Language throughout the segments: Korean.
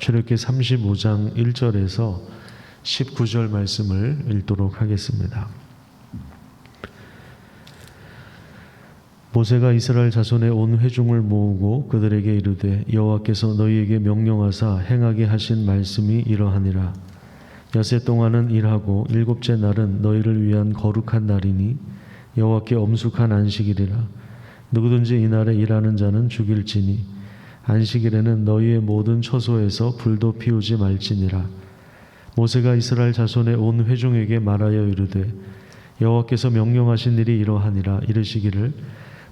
출애굽기 35장 1절에서 19절 말씀을 읽도록 하겠습니다. 모세가 이스라엘 자손의 온 회중을 모으고 그들에게 이르되 여호와께서 너희에게 명령하사 행하게 하신 말씀이 이러하니라. 엿새 동안은 일하고 일곱째 날은 너희를 위한 거룩한 날이니 여호와께 엄숙한 안식일이라. 누구든지 이날에 일하는 자는 죽일지니 안식일에는 너희의 모든 처소에서 불도 피우지 말지니라. 모세가 이스라엘 자손의 온 회중에게 말하여 이르되 여호와께서 명령하신 일이 이러하니라. 이르시기를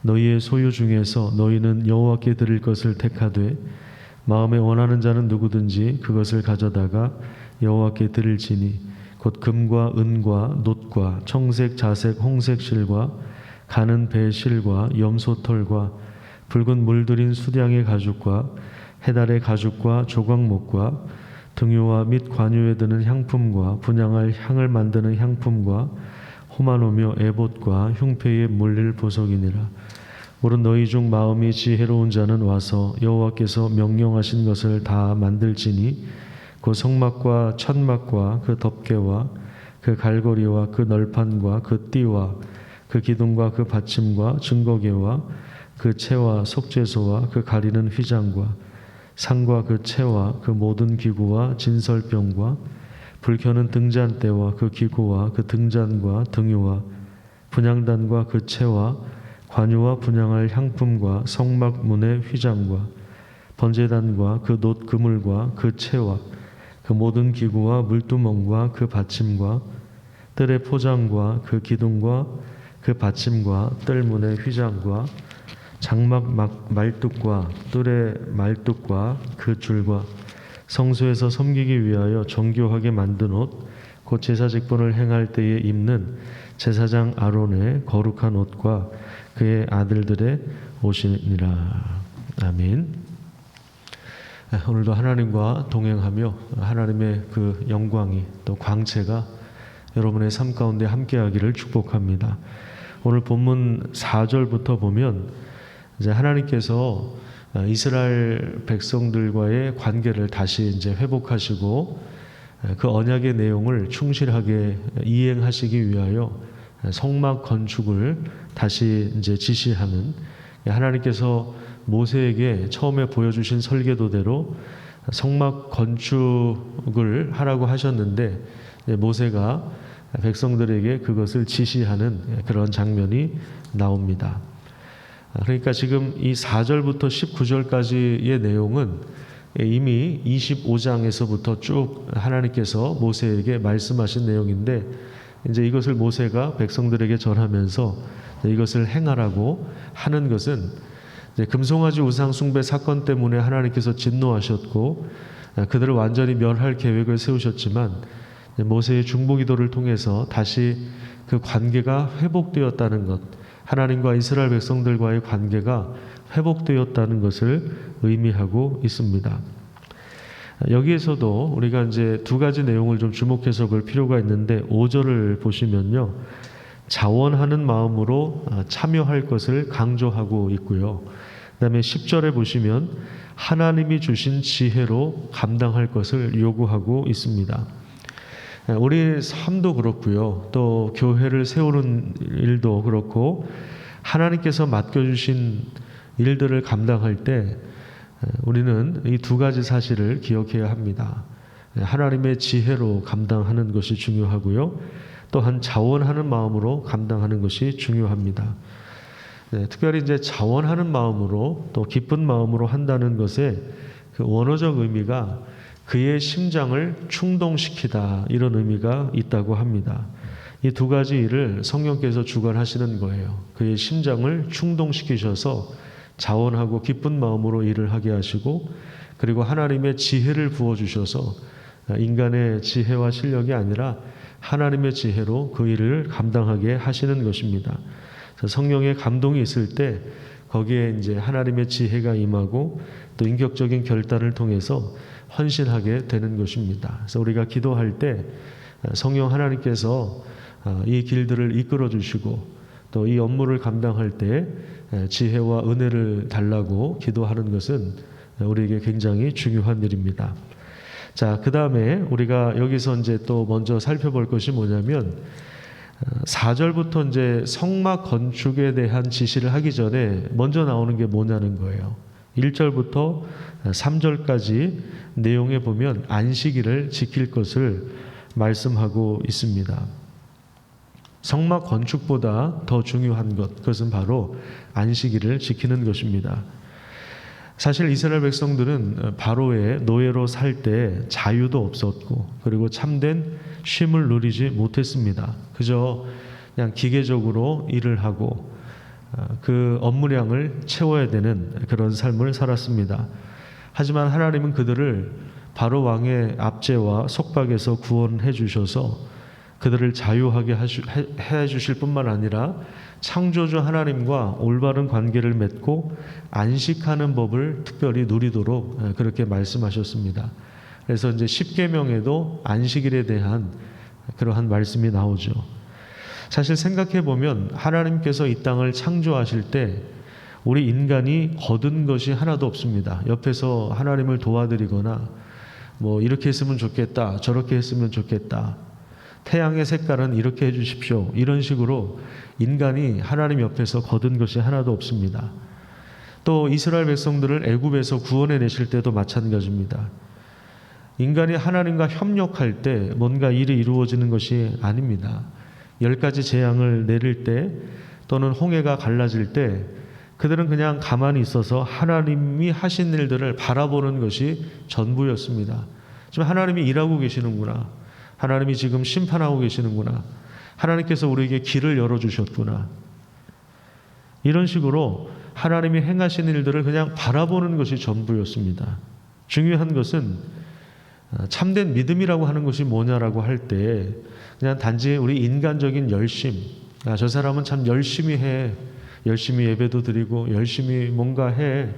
너희의 소유 중에서 너희는 여호와께 드릴 것을 택하되 마음에 원하는 자는 누구든지 그것을 가져다가 여호와께 드릴지니 곧 금과 은과 놋과 청색, 자색, 홍색 실과 가는 배 실과 염소털과 붉은 물들인 수량의 가죽과 해달의 가죽과 조각목과 등유와 및 관유에 드는 향품과 분향할 향을 만드는 향품과 호마노며 에봇과 흉패에 물릴 보석이니라. 오른 너희 중 마음이 지혜로운 자는 와서 여호와께서 명령하신 것을 다 만들지니 그 성막과 천막과 그 덮개와 그 갈고리와 그 널판과 그 띠와 그 기둥과 그 받침과 증거계와 그 채와 속죄소와 그 가리는 휘장과 상과 그 채와 그 모든 기구와 진설병과 불 켜는 등잔대와 그 기구와 그 등잔과 등유와 분향단과 그 채와 관유와 분향할 향품과 성막 문의 휘장과 번제단과 그 놋 그물과 그 채와 그 모든 기구와 물두멍과 그 받침과 뜰의 포장과 그 기둥과 그 받침과 뜰 문의 휘장과 장막 말뚝과 뜰의 말뚝과 그 줄과 성소에서 섬기기 위하여 정교하게 만든 옷, 곧 제사 직분을 행할 때에 입는 제사장 아론의 거룩한 옷과 그의 아들들의 옷이니라. 아멘. 오늘도 하나님과 동행하며 하나님의 그 영광이 또 광채가 여러분의 삶 가운데 함께하기를 축복합니다. 오늘 본문 4절부터 보면 이제 하나님께서 이스라엘 백성들과의 관계를 다시 이제 회복하시고 그 언약의 내용을 충실하게 이행하시기 위하여 성막 건축을 다시 이제 지시하는, 하나님께서 모세에게 처음에 보여주신 설계도대로 성막 건축을 하라고 하셨는데 모세가 백성들에게 그것을 지시하는 그런 장면이 나옵니다. 그러니까 지금 이 4절부터 19절까지의 내용은 이미 25장에서부터 쭉 하나님께서 모세에게 말씀하신 내용인데, 이제 이것을 모세가 백성들에게 전하면서 이것을 행하라고 하는 것은 금송아지 우상 숭배 사건 때문에 하나님께서 진노하셨고 그들을 완전히 멸할 계획을 세우셨지만 모세의 중보기도를 통해서 다시 그 관계가 회복되었다는 것, 하나님과 이스라엘 백성들과의 관계가 회복되었다는 것을 의미하고 있습니다. 여기에서도 우리가 이제 두 가지 내용을 좀 주목해서 볼 필요가 있는데, 5절을 보시면요, 자원하는 마음으로 참여할 것을 강조하고 있고요. 그다음에 10절에 보시면 하나님이 주신 지혜로 감당할 것을 요구하고 있습니다. 우리 삶도 그렇고요, 또 교회를 세우는 일도 그렇고 하나님께서 맡겨주신 일들을 감당할 때 우리는 이 두 가지 사실을 기억해야 합니다. 하나님의 지혜로 감당하는 것이 중요하고요, 또한 자원하는 마음으로 감당하는 것이 중요합니다. 특별히 이제 자원하는 마음으로 또 기쁜 마음으로 한다는 것의 그 원어적 의미가 그의 심장을 충동시키다, 이런 의미가 있다고 합니다. 이 두 가지 일을 성령께서 주관하시는 거예요. 그의 심장을 충동시키셔서 자원하고 기쁜 마음으로 일을 하게 하시고, 그리고 하나님의 지혜를 부어주셔서 인간의 지혜와 실력이 아니라 하나님의 지혜로 그 일을 감당하게 하시는 것입니다. 그래서 성령의 감동이 있을 때 거기에 이제 하나님의 지혜가 임하고 또 인격적인 결단을 통해서 헌신하게 되는 것입니다. 그래서 우리가 기도할 때 성령 하나님께서 이 길들을 이끌어 주시고 또 이 업무를 감당할 때 지혜와 은혜를 달라고 기도하는 것은 우리에게 굉장히 중요한 일입니다. 자, 그 다음에 우리가 여기서 이제 또 먼저 살펴볼 것이 뭐냐면 4절부터 이제 성막 건축에 대한 지시를 하기 전에 먼저 나오는 게 뭐냐는 거예요. 1절부터 3절까지 내용에 보면 안식일을 지킬 것을 말씀하고 있습니다. 성막 건축보다 더 중요한 것, 그것은 바로 안식일을 지키는 것입니다. 사실 이스라엘 백성들은 바로의 노예로 살 때 자유도 없었고, 그리고 참된 쉼을 누리지 못했습니다. 그저 그냥 기계적으로 일을 하고 그 업무량을 채워야 되는 그런 삶을 살았습니다. 하지만 하나님은 그들을 바로 왕의 압제와 속박에서 구원해 주셔서 그들을 자유하게 해 주실 뿐만 아니라 창조주 하나님과 올바른 관계를 맺고 안식하는 법을 특별히 누리도록 그렇게 말씀하셨습니다. 그래서 이제 십계명에도 안식일에 대한 그러한 말씀이 나오죠. 사실 생각해 보면 하나님께서 이 땅을 창조하실 때 우리 인간이 거둔 것이 하나도 없습니다. 옆에서 하나님을 도와드리거나 뭐 이렇게 했으면 좋겠다, 저렇게 했으면 좋겠다, 태양의 색깔은 이렇게 해주십시오, 이런 식으로 인간이 하나님 옆에서 거둔 것이 하나도 없습니다. 또 이스라엘 백성들을 애굽에서 구원해 내실 때도 마찬가지입니다. 인간이 하나님과 협력할 때 뭔가 일이 이루어지는 것이 아닙니다. 10가지 재앙을 내릴 때 또는 홍해가 갈라질 때 그들은 그냥 가만히 있어서 하나님이 하신 일들을 바라보는 것이 전부였습니다. 지금 하나님이 일하고 계시는구나, 하나님이 지금 심판하고 계시는구나, 하나님께서 우리에게 길을 열어주셨구나, 이런 식으로 하나님이 행하신 일들을 그냥 바라보는 것이 전부였습니다. 중요한 것은 참된 믿음이라고 하는 것이 뭐냐라고 할 때 그냥 단지 우리 인간적인 열심, 저 사람은 참 열심히 해, 열심히 예배도 드리고 열심히 뭔가 해,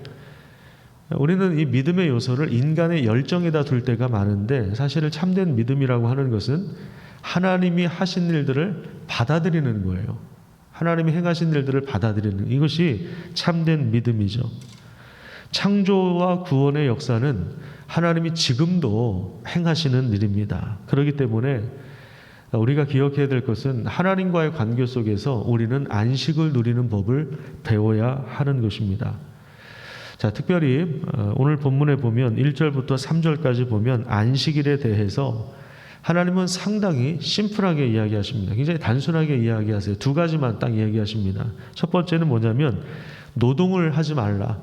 우리는 이 믿음의 요소를 인간의 열정에다 둘 때가 많은데, 사실은 참된 믿음이라고 하는 것은 하나님이 하신 일들을 받아들이는 거예요. 하나님이 행하신 일들을 받아들이는, 이것이 참된 믿음이죠. 창조와 구원의 역사는 하나님이 지금도 행하시는 일입니다. 그렇기 때문에 우리가 기억해야 될 것은 하나님과의 관계 속에서 우리는 안식을 누리는 법을 배워야 하는 것입니다. 자, 특별히 오늘 본문에 보면 1절부터 3절까지 보면 안식일에 대해서 하나님은 상당히 심플하게 이야기하십니다. 굉장히 단순하게 이야기하세요. 2가지만 딱 이야기하십니다. 첫 번째는 뭐냐면 노동을 하지 말라.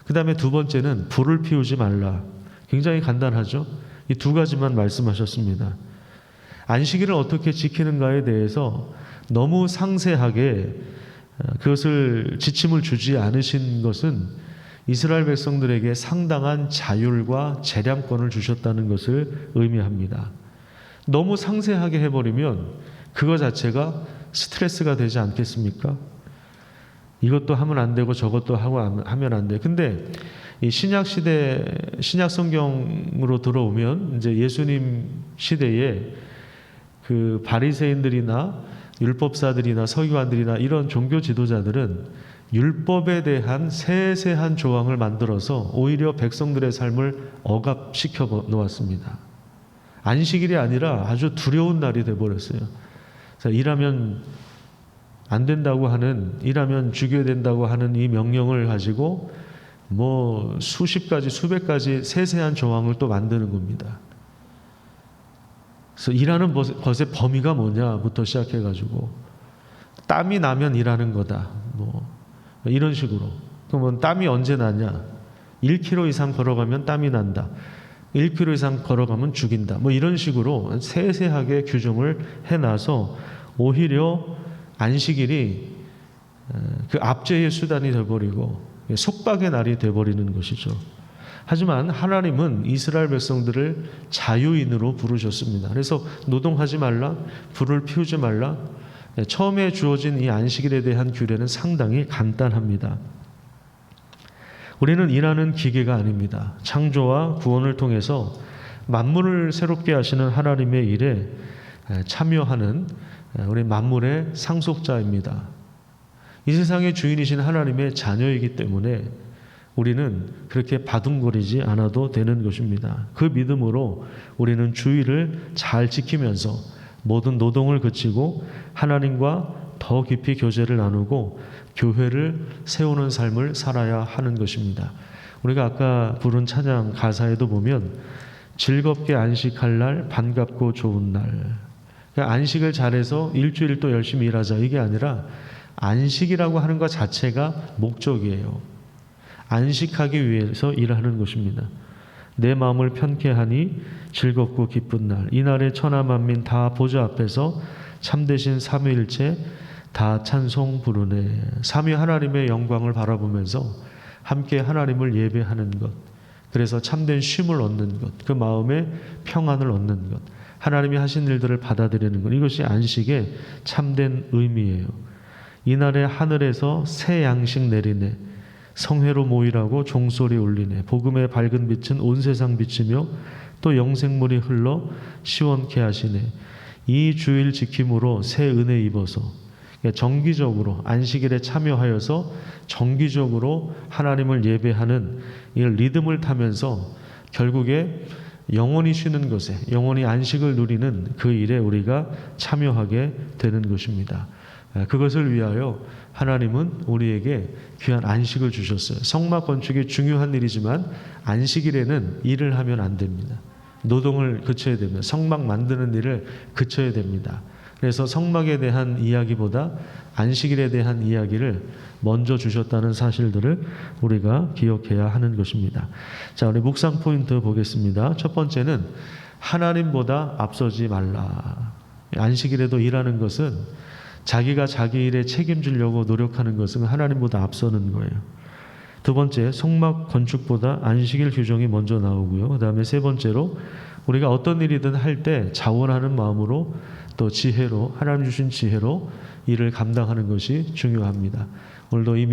그 다음에 2번째는 불을 피우지 말라. 굉장히 간단하죠. 이 2가지만 말씀하셨습니다. 안식일을 어떻게 지키는가에 대해서 너무 상세하게 그것을 지침을 주지 않으신 것은 이스라엘 백성들에게 상당한 자율과 재량권을 주셨다는 것을 의미합니다. 너무 상세하게 해버리면 그거 자체가 스트레스가 되지 않겠습니까? 이것도 하면 안 되고 저것도 하면 안 돼. 근데 이 신약 시대, 신약 성경으로 들어오면 이제 예수님 시대에 그 바리새인들이나 율법사들이나 서기관들이나 이런 종교 지도자들은 율법에 대한 세세한 조항을 만들어서 오히려 백성들의 삶을 억압시켜 놓았습니다. 안식일이 아니라 아주 두려운 날이 되어버렸어요. 일하면 안 된다고 하는, 일하면 죽여야 된다고 하는 이 명령을 가지고 뭐 수십 가지, 수백 가지 세세한 조항을 또 만드는 겁니다. 그래서 일하는 것의 범위가 뭐냐부터 시작해가지고 땀이 나면 일하는 거다, 뭐 이런 식으로. 그러면 땀이 언제 나냐? 1km 이상 걸어가면 땀이 난다. 1km 이상 걸어가면 죽인다. 뭐 이런 식으로 세세하게 규정을 해놔서 오히려 안식일이 그 압제의 수단이 되어버리고 속박의 날이 되어버리는 것이죠. 하지만 하나님은 이스라엘 백성들을 자유인으로 부르셨습니다. 그래서 노동하지 말라, 불을 피우지 말라. 처음에 주어진 이 안식일에 대한 규례는 상당히 간단합니다. 우리는 일하는 기계가 아닙니다. 창조와 구원을 통해서 만물을 새롭게 하시는 하나님의 일에 참여하는 우리 만물의 상속자입니다. 이 세상의 주인이신 하나님의 자녀이기 때문에 우리는 그렇게 바둥거리지 않아도 되는 것입니다. 그 믿음으로 우리는 주의를 잘 지키면서 모든 노동을 그치고 하나님과 더 깊이 교제를 나누고 교회를 세우는 삶을 살아야 하는 것입니다. 우리가 아까 부른 찬양 가사에도 보면 즐겁게 안식할 날, 반갑고 좋은 날. 그러니까 안식을 잘해서 일주일 또 열심히 일하자, 이게 아니라 안식이라고 하는 것 자체가 목적이에요. 안식하기 위해서 일하는 것입니다. 내 마음을 편케 하니 즐겁고 기쁜 날, 이날에 천하 만민 다 보좌 앞에서 참되신 삼위일체 다 찬송 부르네. 삼위 하나님의 영광을 바라보면서 함께 하나님을 예배하는 것, 그래서 참된 쉼을 얻는 것, 그 마음에 평안을 얻는 것, 하나님이 하신 일들을 받아들이는 것, 이것이 안식의 참된 의미예요. 이날에 하늘에서 새 양식 내리네. 성회로 모이라고 종소리 울리네. 복음의 밝은 빛은 온 세상 비치며 또 영생물이 흘러 시원케 하시네. 이 주일 지킴으로 새 은혜 입어서 정기적으로 안식일에 참여하여서 정기적으로 하나님을 예배하는 이 리듬을 타면서 결국에 영원히 쉬는 것에, 영원히 안식을 누리는 그 일에 우리가 참여하게 되는 것입니다. 그것을 위하여 하나님은 우리에게 귀한 안식을 주셨어요. 성막 건축이 중요한 일이지만 안식일에는 일을 하면 안 됩니다. 노동을 그쳐야 됩니다. 성막 만드는 일을 그쳐야 됩니다. 그래서 성막에 대한 이야기보다 안식일에 대한 이야기를 먼저 주셨다는 사실들을 우리가 기억해야 하는 것입니다. 자, 우리 묵상 포인트 보겠습니다. 첫 번째는 하나님보다 앞서지 말라. 안식일에도 일하는 것은 자기가 자기 일에 책임지려고 노력하는 것은 하나님보다 앞서는 거예요. 두 번째, 성막 건축보다 안식일 규정이 먼저 나오고요. 그 다음에 세 번째로 우리가 어떤 일이든 할 때 자원하는 마음으로 또 지혜로, 하나님 주신 지혜로 일을 감당하는 것이 중요합니다. 오늘도 이